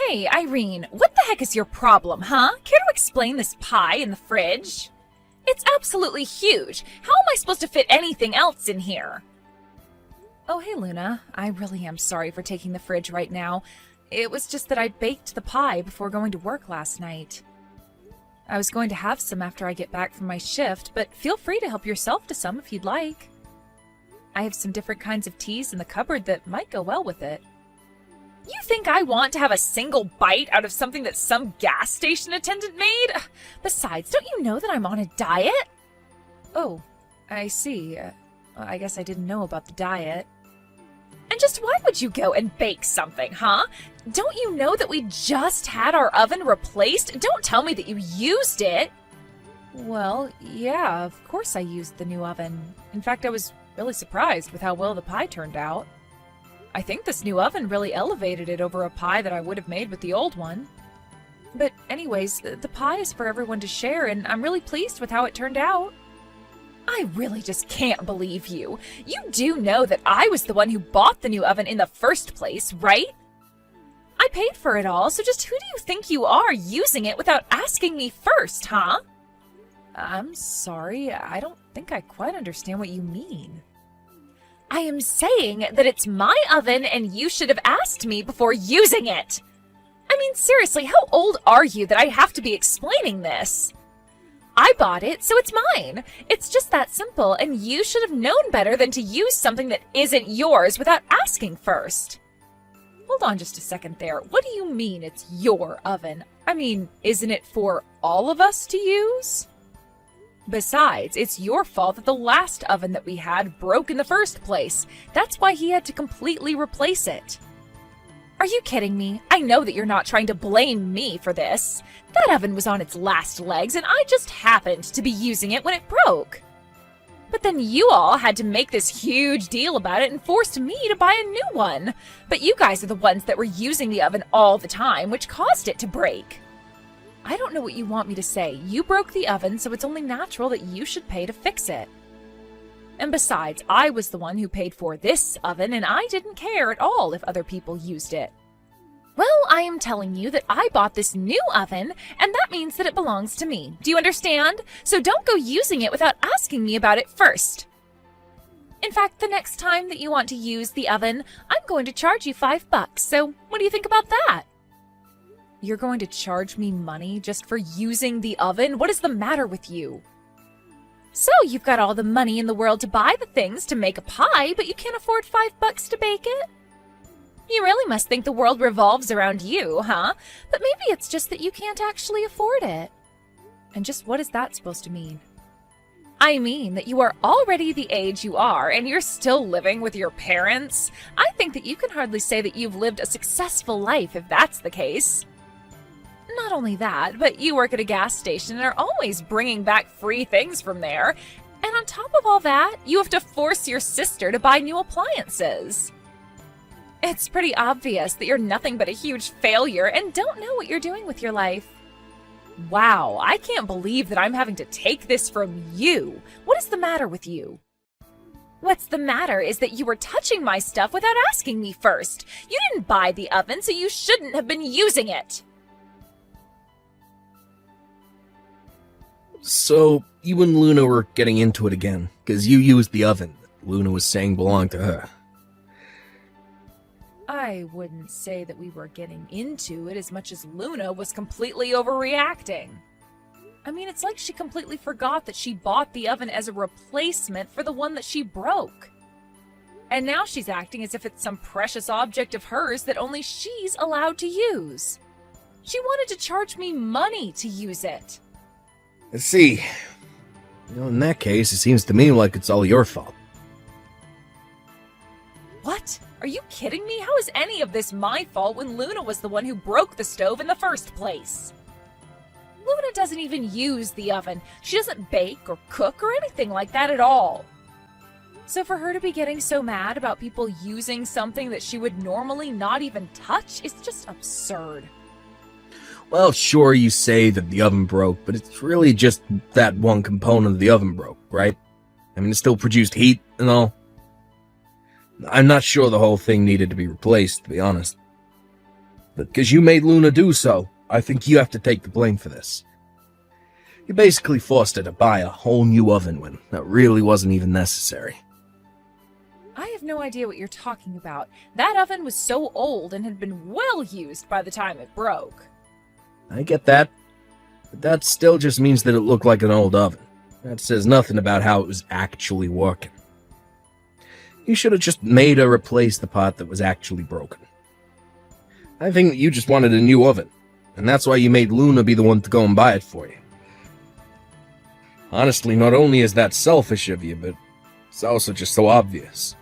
Hey, Irene, what the heck is your problem, huh? Care to explain this pie in the fridge? It's absolutely huge. How am I supposed to fit anything else in here? Oh, hey, Luna. I really am sorry for taking the fridge right now. It was just that I baked the pie before going to work last night. I was going to have some after I get back from my shift, but feel free to help yourself to some if you'd like. I have some different kinds of teas in the cupboard that might go well with it. You think I want to have a single bite out of something that some gas station attendant made? Besides, don't you know that I'm on a diet? Oh, I see. I guess I didn't know about the diet. And just why would you go and bake something, huh? Don't you know that we just had our oven replaced? Don't tell me that you used it. Well, yeah, of course I used the new oven. In fact, I was really surprised with how well the pie turned out. I think this new oven really elevated it over a pie that I would have made with the old one. But anyways, the pie is for everyone to share, and I'm really pleased with how it turned out. I really just can't believe you. You do know that I was the one who bought the new oven in the first place, right? I paid for it all, so just who do you think you are using it without asking me first, huh? I'm sorry, I don't think I quite understand what you mean. I am saying that it's my oven and you should have asked me before using it. I mean, seriously, how old are you that I have to be explaining this? I bought it, so it's mine. It's just that simple, and you should have known better than to use something that isn't yours without asking first. Hold on just a second there. What do you mean it's your oven? I mean, isn't it for all of us to use? Besides, it's your fault that the last oven that we had broke in the first place. That's why he had to completely replace it. Are you kidding me? I know that you're not trying to blame me for this. That oven was on its last legs, and I just happened to be using it when it broke. But then you all had to make this huge deal about it and forced me to buy a new one. But you guys are the ones that were using the oven all the time, which caused it to break. I don't know what you want me to say. You broke the oven, so it's only natural that you should pay to fix it. And besides, I was the one who paid for this oven, and I didn't care at all if other people used it. Well, I am telling you that I bought this new oven, and that means that it belongs to me. Do you understand? So don't go using it without asking me about it first. In fact, the next time that you want to use the oven, I'm going to charge you $5. So what do you think about that? You're going to charge me money just for using the oven? What is the matter with you? So you've got all the money in the world to buy the things to make a pie, but you can't afford $5 to bake it? You really must think the world revolves around you, huh? But maybe it's just that you can't actually afford it. And just what is that supposed to mean? I mean that you are already the age you are, and you're still living with your parents. I think that you can hardly say that you've lived a successful life if that's the case. Not only that, but you work at a gas station and are always bringing back free things from there. And on top of all that, you have to force your sister to buy new appliances. It's pretty obvious that you're nothing but a huge failure and don't know what you're doing with your life. Wow, I can't believe that I'm having to take this from you. What is the matter with you? What's the matter is that you were touching my stuff without asking me first. You didn't buy the oven, so you shouldn't have been using it. So, you and Luna were getting into it again, because you used the oven that Luna was saying belonged to her. I wouldn't say that we were getting into it as much as Luna was completely overreacting. I mean, it's like she completely forgot that she bought the oven as a replacement for the one that she broke. And now she's acting as if it's some precious object of hers that only she's allowed to use. She wanted to charge me money to use it. Let's see. In that case, it seems to me like it's all your fault. What? Are you kidding me? How is any of this my fault when Luna was the one who broke the stove in the first place? Luna doesn't even use the oven. She doesn't bake or cook or anything like that at all. So for her to be getting so mad about people using something that she would normally not even touch is just absurd. Well, sure, you say that the oven broke, but it's really just that one component of the oven broke, right? I mean, it still produced heat and all. I'm not sure the whole thing needed to be replaced, to be honest. But because you made Luna do so, I think you have to take the blame for this. You basically forced her to buy a whole new oven when that really wasn't even necessary. I have no idea what you're talking about. That oven was so old and had been well used by the time it broke. I get that, but that still just means that it looked like an old oven. That says nothing about how it was actually working. You should have just made her replace the part that was actually broken. I think that you just wanted a new oven, and that's why you made Luna be the one to go and buy it for you. Honestly, not only is that selfish of you, but it's also just so obvious.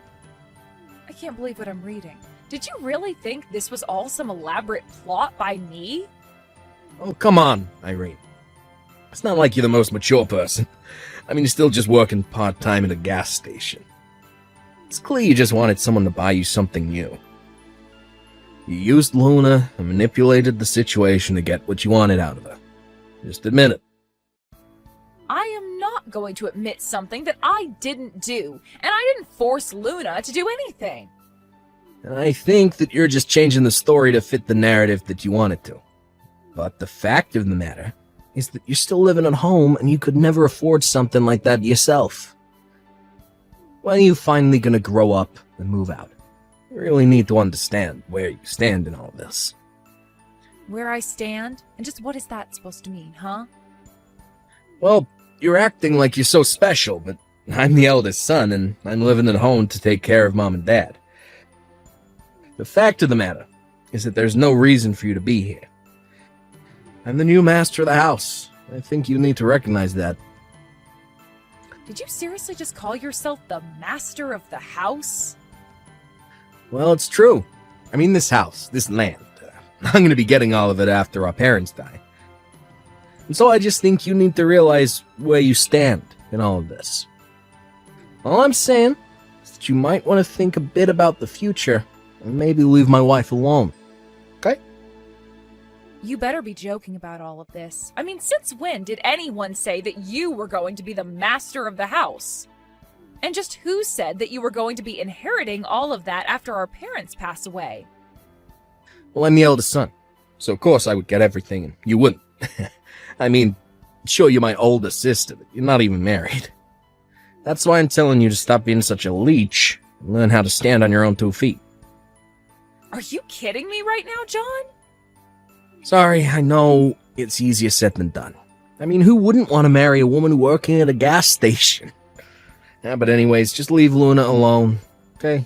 I can't believe what I'm reading. Did you really think this was all some elaborate plot by me? Oh, come on, Irene. It's not like you're the most mature person. I mean, you're still just working part-time at a gas station. It's clear you just wanted someone to buy you something new. You used Luna and manipulated the situation to get what you wanted out of her. Just admit it. I am not going to admit something that I didn't do, and I didn't force Luna to do anything. And I think that you're just changing the story to fit the narrative that you want it to. But the fact of the matter is that you're still living at home and you could never afford something like that yourself. When are you finally gonna grow up and move out? You really need to understand where you stand in all this. Where I stand? And just what is that supposed to mean, huh? Well, you're acting like you're so special, but I'm the eldest son and I'm living at home to take care of Mom and Dad. The fact of the matter is that there's no reason for you to be here. I'm the new master of the house. I think you need to recognize that. Did you seriously just call yourself the master of the house? Well, it's true. I mean, this house, this land. I'm going to be getting all of it after our parents die. And so I just think you need to realize where you stand in all of this. All I'm saying is that you might want to think a bit about the future and maybe leave my wife alone. Okay? You better be joking about all of this. I mean, since when did anyone say that you were going to be the master of the house? And just who said that you were going to be inheriting all of that after our parents pass away? Well, I'm the eldest son, so of course I would get everything and you wouldn't. I mean, sure, you're my older sister, but you're not even married. That's why I'm telling you to stop being such a leech and learn how to stand on your own 2 feet. Are you kidding me right now, John? Sorry, I know it's easier said than done. I mean, who wouldn't want to marry a woman working at a gas station? Yeah, but anyways, just leave Luna alone, okay?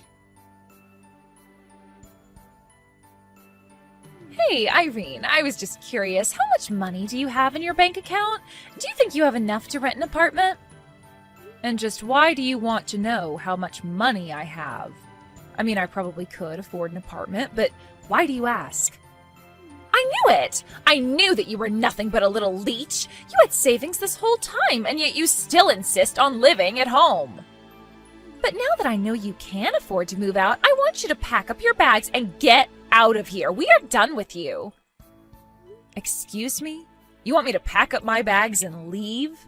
Hey, Irene, I was just curious. How much money do you have in your bank account? Do you think you have enough to rent an apartment? And just why do you want to know how much money I have? I mean, I probably could afford an apartment, but why do you ask? I knew it! I knew that you were nothing but a little leech. You had savings this whole time, and yet you still insist on living at home. But now that I know you can afford to move out, I want you to pack up your bags and get out of here. We are done with you. Excuse me? You want me to pack up my bags and leave?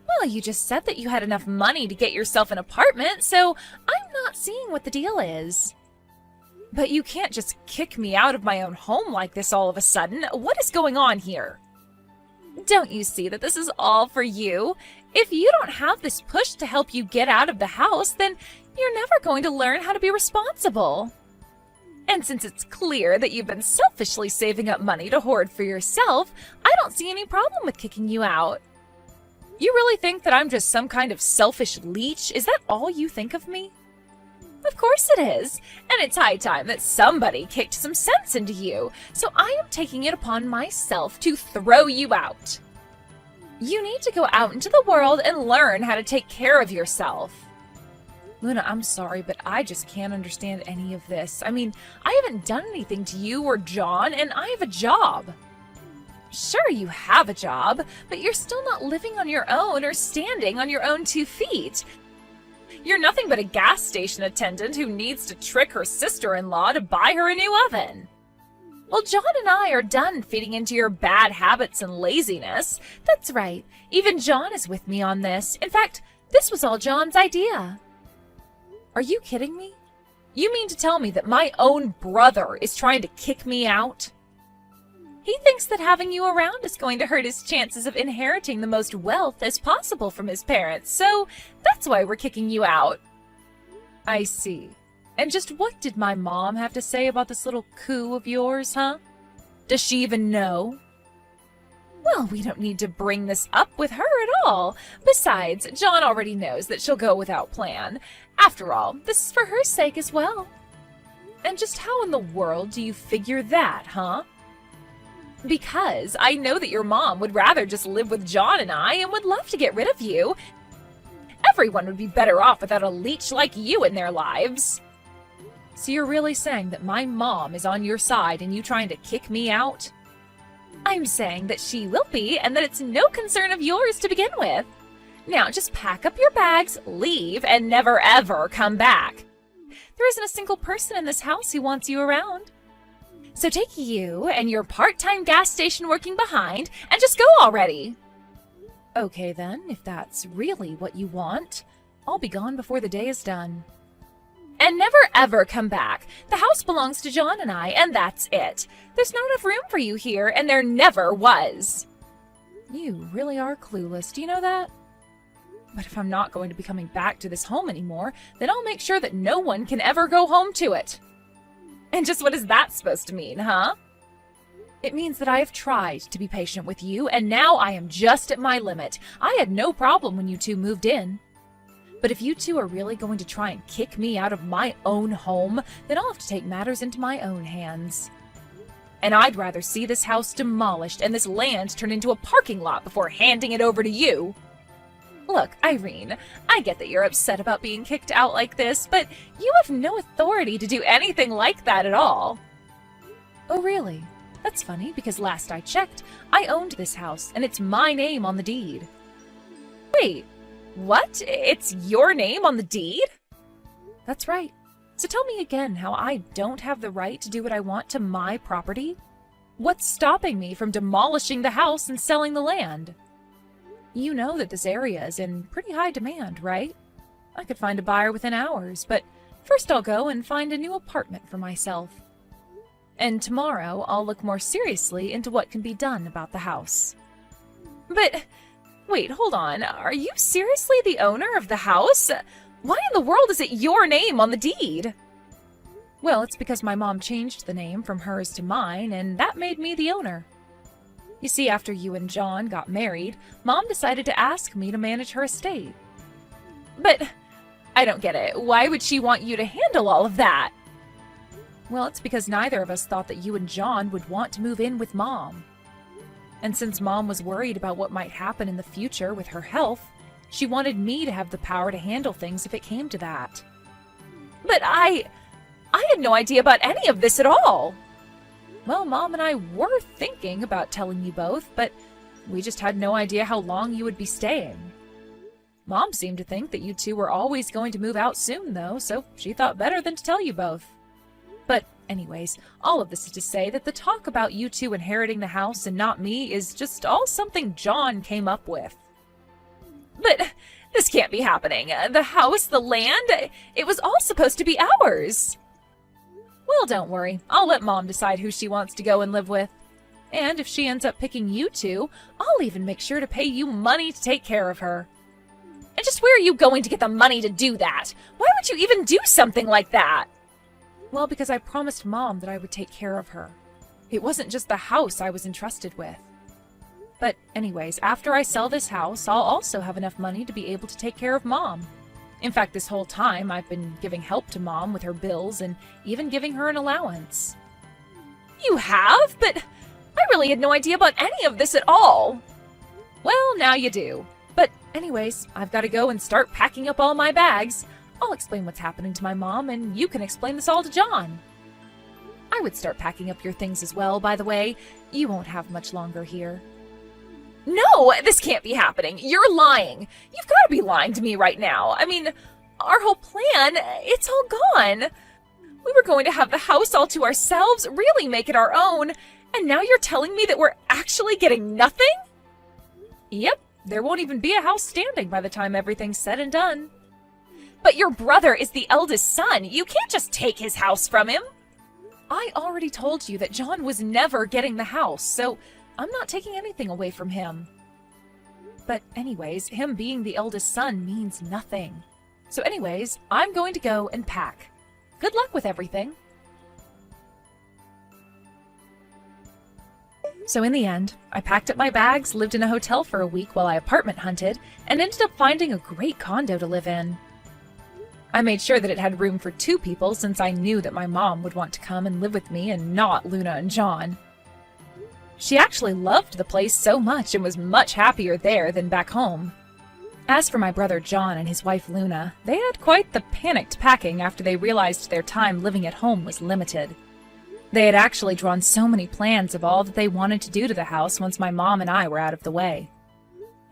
Well, you just said that you had enough money to get yourself an apartment, so I'm not seeing what the deal is. But you can't just kick me out of my own home like this all of a sudden. What is going on here? Don't you see that this is all for you? If you don't have this push to help you get out of the house, then you're never going to learn how to be responsible. And since it's clear that you've been selfishly saving up money to hoard for yourself, I don't see any problem with kicking you out. You really think that I'm just some kind of selfish leech? Is that all you think of me? Of course it is, and it's high time that somebody kicked some sense into you, so I am taking it upon myself to throw you out. You need to go out into the world and learn how to take care of yourself. Luna, I'm sorry, but I just can't understand any of this. I mean, I haven't done anything to you or John, and I have a job. Sure, you have a job, but you're still not living on your own or standing on your own 2 feet. You're nothing but a gas station attendant who needs to trick her sister-in-law to buy her a new oven. Well, John and I are done feeding into your bad habits and laziness. That's right. Even John is with me on this. In fact, this was all John's idea. Are you kidding me? You mean to tell me that my own brother is trying to kick me out? He thinks that having you around is going to hurt his chances of inheriting the most wealth as possible from his parents, so that's why we're kicking you out. I see. And just what did my mom have to say about this little coup of yours, huh? Does she even know? Well, we don't need to bring this up with her at all. Besides, John already knows that she'll go without plan. After all, this is for her sake as well. And just how in the world do you figure that, huh? Because I know that your mom would rather just live with John and I and would love to get rid of you. Everyone would be better off without a leech like you in their lives. So you're really saying that my mom is on your side and you trying to kick me out? I'm saying that she will be and that it's no concern of yours to begin with. Now just pack up your bags, leave, and never ever come back. There isn't a single person in this house who wants you around. So take you and your part-time gas station working behind and just go already. Okay then, if that's really what you want, I'll be gone before the day is done. And never ever come back. The house belongs to John and I, and that's it. There's not enough room for you here, and there never was. You really are clueless, do you know that? But if I'm not going to be coming back to this home anymore, then I'll make sure that no one can ever go home to it. And just what is that supposed to mean, huh? It means that I have tried to be patient with you, and now I am just at my limit. I had no problem when you two moved in. But if you two are really going to try and kick me out of my own home, then I'll have to take matters into my own hands. And I'd rather see this house demolished and this land turned into a parking lot before handing it over to you. Look, Irene, I get that you're upset about being kicked out like this, but you have no authority to do anything like that at all. Oh, really? That's funny, because last I checked, I owned this house, and it's my name on the deed. Wait. What? It's your name on the deed? That's right. So tell me again how I don't have the right to do what I want to my property? What's stopping me from demolishing the house and selling the land? You know that this area is in pretty high demand, right? I could find a buyer within hours, but first I'll go and find a new apartment for myself. And tomorrow I'll look more seriously into what can be done about the house. But wait, hold on. Are you seriously the owner of the house? Why in the world is it your name on the deed? Well, it's because my mom changed the name from hers to mine, and that made me the owner. You see, after you and John got married, Mom decided to ask me to manage her estate. But I don't get it. Why would she want you to handle all of that? Well, it's because neither of us thought that you and John would want to move in with Mom. And since Mom was worried about what might happen in the future with her health, she wanted me to have the power to handle things if it came to that. But I had no idea about any of this at all. Well, Mom and I were thinking about telling you both, but we just had no idea how long you would be staying. Mom seemed to think that you two were always going to move out soon, though, so she thought better than to tell you both. But anyways, all of this is to say that the talk about you two inheriting the house and not me is just all something John came up with. But this can't be happening. The house, the land, it was all supposed to be ours. Well, don't worry. I'll let Mom decide who she wants to go and live with. And if she ends up picking you two, I'll even make sure to pay you money to take care of her. And just where are you going to get the money to do that? Why would you even do something like that? Well, because I promised Mom that I would take care of her. It wasn't just the house I was entrusted with. But anyways, after I sell this house, I'll also have enough money to be able to take care of Mom. In fact, this whole time, I've been giving help to Mom with her bills and even giving her an allowance. You have? But I really had no idea about any of this at all. Well, now you do. But anyways, I've got to go and start packing up all my bags. I'll explain what's happening to my mom, and you can explain this all to John. I would start packing up your things as well, by the way. You won't have much longer here. No, this can't be happening. You're lying. You've got to be lying to me right now. I mean, our whole plan, it's all gone. We were going to have the house all to ourselves, really make it our own, and now you're telling me that we're actually getting nothing? Yep, there won't even be a house standing by the time everything's said and done. But your brother is the eldest son. You can't just take his house from him. I already told you that John was never getting the house, so I'm not taking anything away from him. But anyways, him being the eldest son means nothing. So anyways, I'm going to go and pack. Good luck with everything. So in the end, I packed up my bags, lived in a hotel for a week while I apartment hunted, and ended up finding a great condo to live in. I made sure that it had room for 2 people since I knew that my mom would want to come and live with me and not Luna and John. She actually loved the place so much and was much happier there than back home. As for my brother John and his wife Luna, they had quite the panicked packing after they realized their time living at home was limited. They had actually drawn so many plans of all that they wanted to do to the house once my mom and I were out of the way.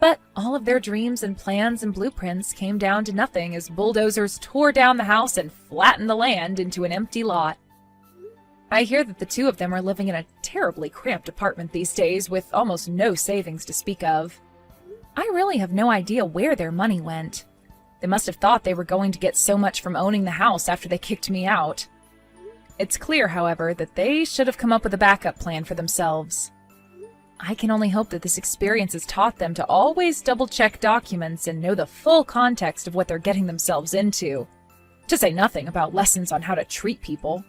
But all of their dreams and plans and blueprints came down to nothing as bulldozers tore down the house and flattened the land into an empty lot. I hear that the 2 of them are living in a terribly cramped apartment these days with almost no savings to speak of. I really have no idea where their money went. They must have thought they were going to get so much from owning the house after they kicked me out. It's clear, however, that they should have come up with a backup plan for themselves. I can only hope that this experience has taught them to always double-check documents and know the full context of what they're getting themselves into, to say nothing about lessons on how to treat people.